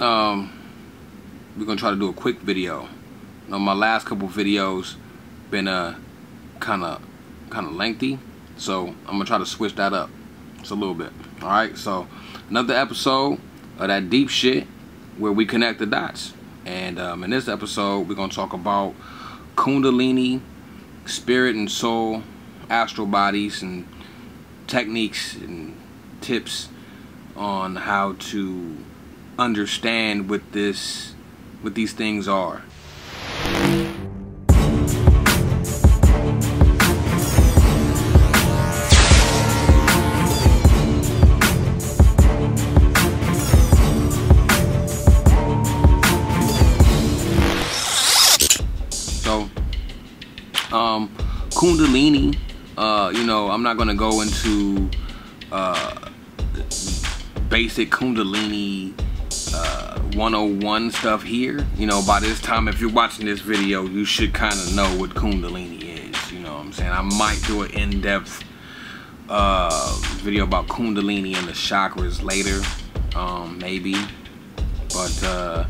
we're gonna try to do a quick video. My last couple videos been kind of lengthy, so I'm gonna try to switch that up just a little bit. All right, so another episode of that deep shit where we connect the dots. And in this episode, we're gonna talk about Kundalini, spirit and soul, astral bodies, and techniques and tips on how to understand what these things are. So, Kundalini, I'm not gonna go into basic Kundalini 101 stuff here. By this time, if you're watching this video, you should kind of know what Kundalini is. You know what I'm saying? I might do an in-depth video about Kundalini and the chakras later, maybe. But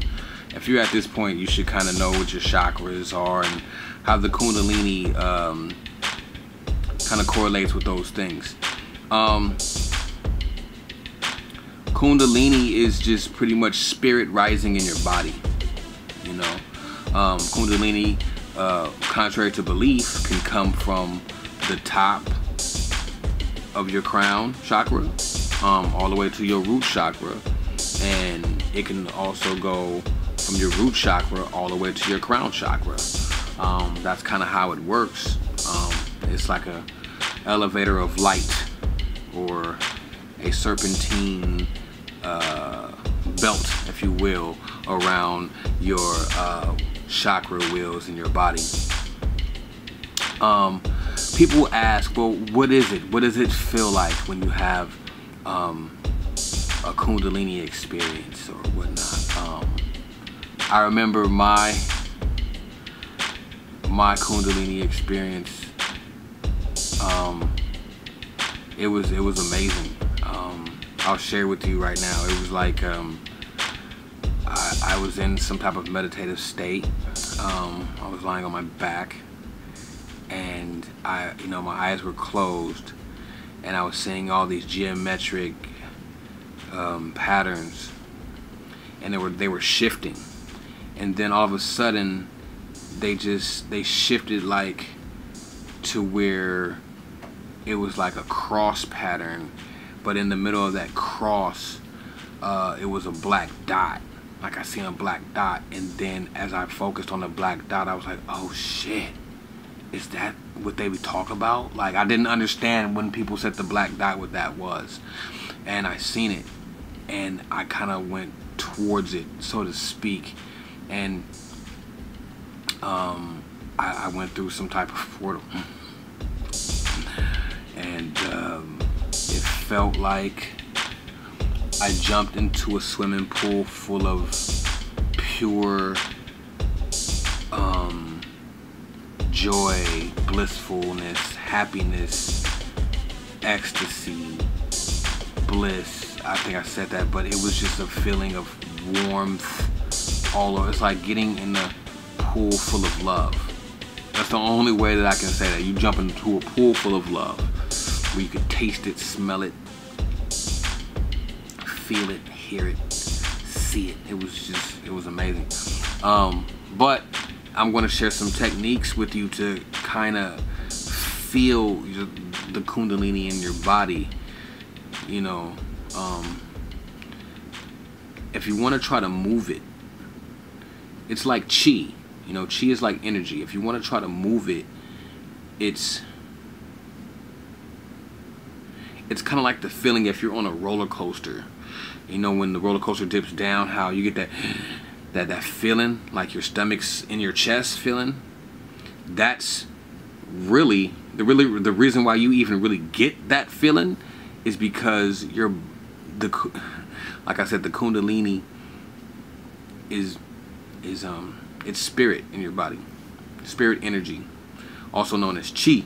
if you're at this point, you should kind of know what your chakras are and how the Kundalini kind of correlates with those things. Kundalini is just pretty much spirit rising in your body. Kundalini, contrary to belief, can come from the top of your crown chakra all the way to your root chakra, and it can also go from your root chakra all the way to your crown chakra. That's kind of how it works. It's like a elevator of light, or a serpentine belt, if you will, around your chakra wheels in your body. People ask, well, what is it? What does it feel like when you have a Kundalini experience or whatnot? I remember my Kundalini experience. It was amazing. I'll share with you right now. It was like I was in some type of meditative state. I was lying on my back, and my eyes were closed, and I was seeing all these geometric patterns, and they were shifting, and then all of a sudden they shifted like to where it was like a cross pattern, but in the middle of that cross it was a black dot. Like I seen a black dot, and then as I focused on the black dot, I was like, oh shit, is that what they would talk about? Like, I didn't understand when people said the black dot what that was, and I seen it, and I kind of went towards it, so to speak, and I went through some type of portal, and it felt like I jumped into a swimming pool full of pure joy, blissfulness, happiness, ecstasy, bliss. I think I said that, but it was just a feeling of warmth all over. It's like getting in a pool full of love. That's the only way that I can say that. You jump into a pool full of love, where you could taste it, smell it, feel it, hear it, see it. It was amazing. But I'm going to share some techniques with you to kind of feel the Kundalini in your body. If you want to try to move it, it's like chi. Chi is like energy. If you want to try to move it, it's kind of like the feeling if you're on a roller coaster. When the roller coaster dips down, how you get that feeling, like your stomach's in your chest feeling. That's really the reason why you even really get that feeling is because like I said, the Kundalini is it's spirit in your body, spirit energy, also known as chi.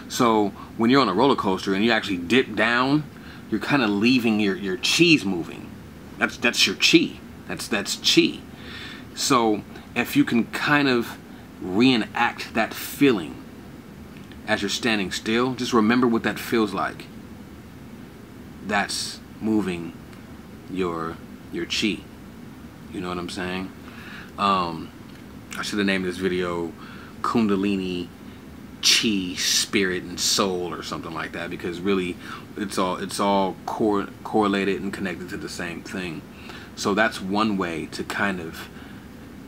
So when you're on a roller coaster and you actually dip down, you're kind of leaving your chi's moving. That's your chi. That's chi. So if you can kind of reenact that feeling as you're standing still, just remember what that feels like. That's moving your chi. You know what I'm saying? I should have named this video Kundalini Chi, Spirit and Soul or something like that, because really it's all correlated and connected to the same thing. So that's one way to kind of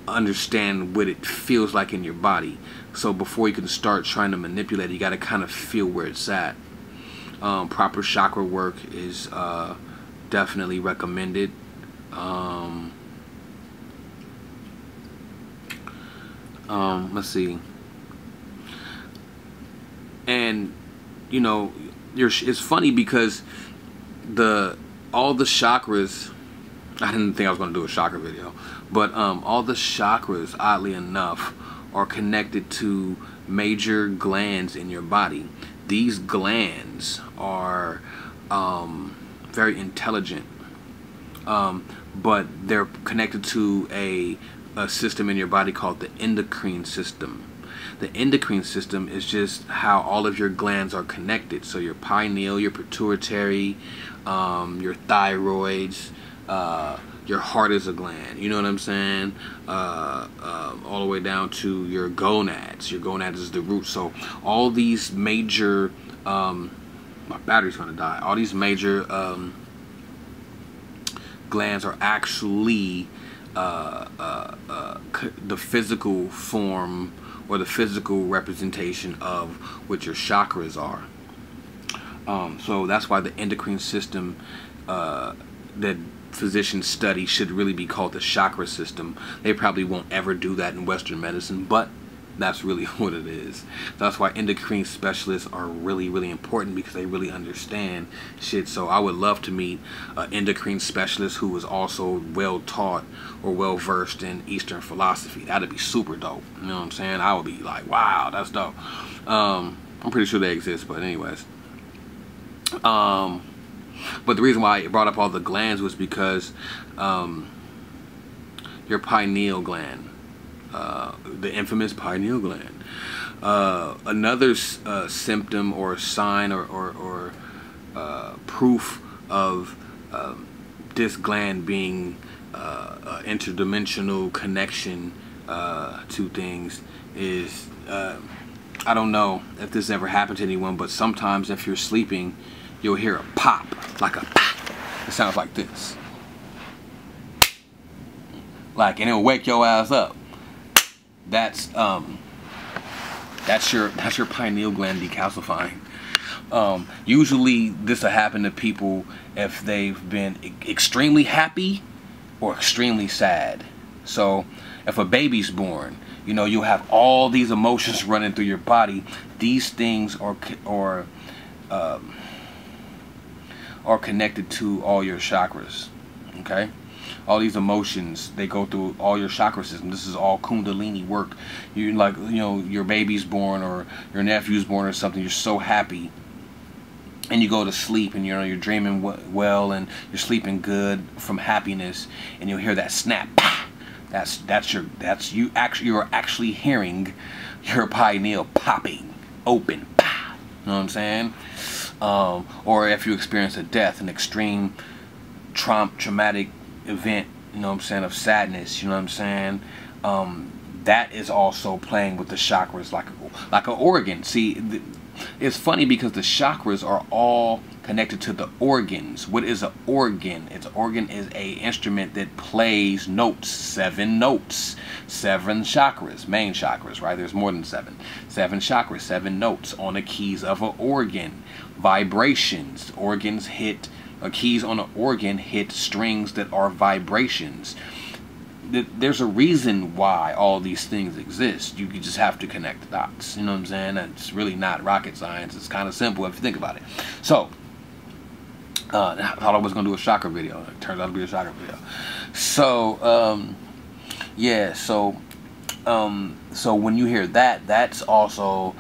understand what it feels like in your body. So before you can start trying to manipulate it, you got to kind of feel where it's at. Proper chakra work is definitely recommended. Let's see. And you know, it's funny because all the chakras, I didn't think I was going to do a chakra video, but all the chakras, oddly enough, are connected to major glands in your body. These glands are very intelligent, but they're connected to a system in your body called the endocrine system. The endocrine system is just how all of your glands are connected. So your pineal, your pituitary, your thyroids, your heart is a gland. You know what I'm saying? All the way down to your gonads. Your gonads is the root. So all these major, my battery's gonna die. All these major glands are actually the physical form or the physical representation of what your chakras are. So that's why the endocrine system that physicians study should really be called the chakra system. They probably won't ever do that in Western medicine, but that's really what it is. That's why endocrine specialists are really, really important, because they really understand shit. So I would love to meet an endocrine specialist who is also well taught or well versed in Eastern philosophy. That'd be super dope. You know what I'm saying? I would be like, wow, that's dope. I'm pretty sure they exist, but anyways. But the reason why I brought up all the glands was because your pineal gland, the infamous pineal gland. Another symptom or sign or proof of this gland being interdimensional connection to things is, I don't know if this ever happened to anyone, but sometimes if you're sleeping, you'll hear a pop, like a pop. It sounds like this. Like, and it'll wake your ass up. That's your pineal gland decalcifying. Usually this will happen to people if they've been extremely happy or extremely sad. So if a baby's born, you know, you'll have all these emotions running through your body. These things are connected to all your chakras. Okay? All these emotions, they go through all your chakra system. This is all Kundalini work. You like, you know, your baby's born or your nephew's born or something. You're so happy, and you go to sleep, and you know you're dreaming well, and you're sleeping good from happiness, and you'll hear that snap. You are actually hearing your pineal popping open. You know what I'm saying? Or if you experience a death, an extreme traumatic event, you know what I'm saying, of sadness, you know what I'm saying, that is also playing with the chakras like an organ. See, it's funny because the chakras are all connected to the organs. What is an organ? Organ is a instrument that plays notes, 7 notes, 7 chakras, main chakras, right? There's more than 7 chakras, 7 notes on the keys of an organ. Vibrations, organs hit, keys on an organ hit strings that are vibrations. There's a reason why all these things exist. You just have to connect the dots. You know what I'm saying? It's really not rocket science. It's kind of simple if you think about it. So, I thought I was going to do a chakra video. It turns out to be a chakra video. So, yeah. So when you hear that, that's also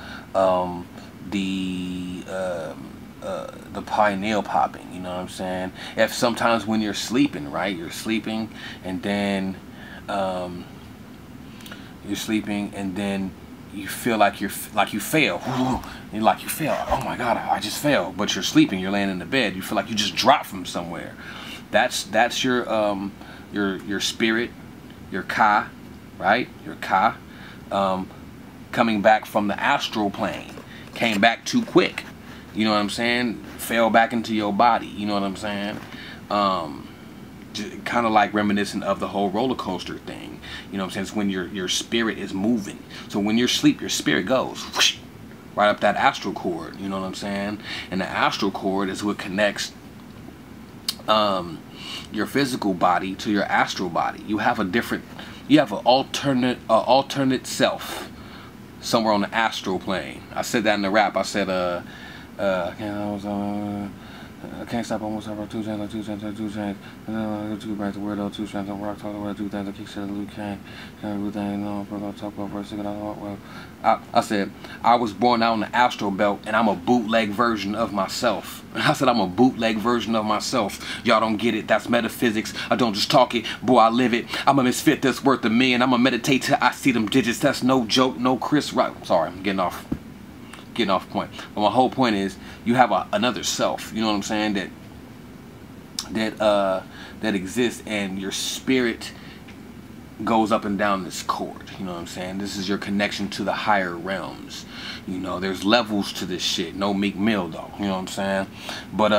the the pineal popping, you know what I'm saying? If sometimes when you're sleeping, right, you're sleeping and then you feel like you fail. And like you fail. Oh my God, I just fell. But you're sleeping, you're laying in the bed, you feel like you just dropped from somewhere. That's your spirit, your ka, right? Your ka, coming back from the astral plane. Came back too quick. You know what I'm saying? Fell back into your body. You know what I'm saying? Kind of like reminiscent of the whole roller coaster thing. You know what I'm saying? It's when your spirit is moving. So when you're asleep, your spirit goes whoosh, right up that astral cord. You know what I'm saying? And the astral cord is what connects your physical body to your astral body. You have an alternate self somewhere on the astral plane. I said that in the rap. I said I can't stop almost over 2 chains, like 2 chains, like 2 chains. Two back to weirdo, 2 strands on rock, talk about 2 things, I keep shit, Luke Kane. Everything, no, we're gonna talk about for a second. I said, I was born out on the astral belt, and I'm a bootleg version of myself. I said, I'm a bootleg version of myself. Y'all don't get it. That's metaphysics. I don't just talk it, boy, I live it. I'm a misfit that's worth a million. I'm a meditate till I see them digits. That's no joke, no Chris Rock. Sorry, I'm getting off point. But my whole point is, you have another self. You know what I'm saying? That exists, and your spirit goes up and down this cord. You know what I'm saying? This is your connection to the higher realms. You know, there's levels to this shit. No Meek Mill though. You know what I'm saying? But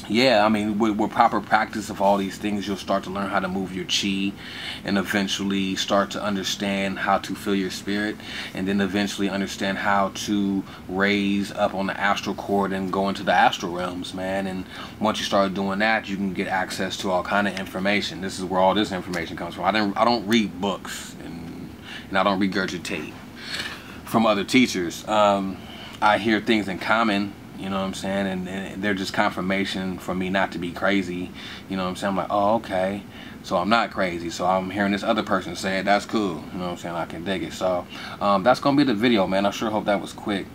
yeah, I mean, with proper practice of all these things, you'll start to learn how to move your chi, and eventually start to understand how to feel your spirit, and then eventually understand how to raise up on the astral cord and go into the astral realms, man. And once you start doing that, you can get access to all kind of information. This is where all this information comes from. I don't read books, and I don't regurgitate from other teachers. I hear things in common. You know what I'm saying? And they're just confirmation for me not to be crazy. You know what I'm saying? I'm like, oh, okay. So I'm not crazy. So I'm hearing this other person say it. That's cool. You know what I'm saying? I can dig it. So that's going to be the video, man. I sure hope that was quick.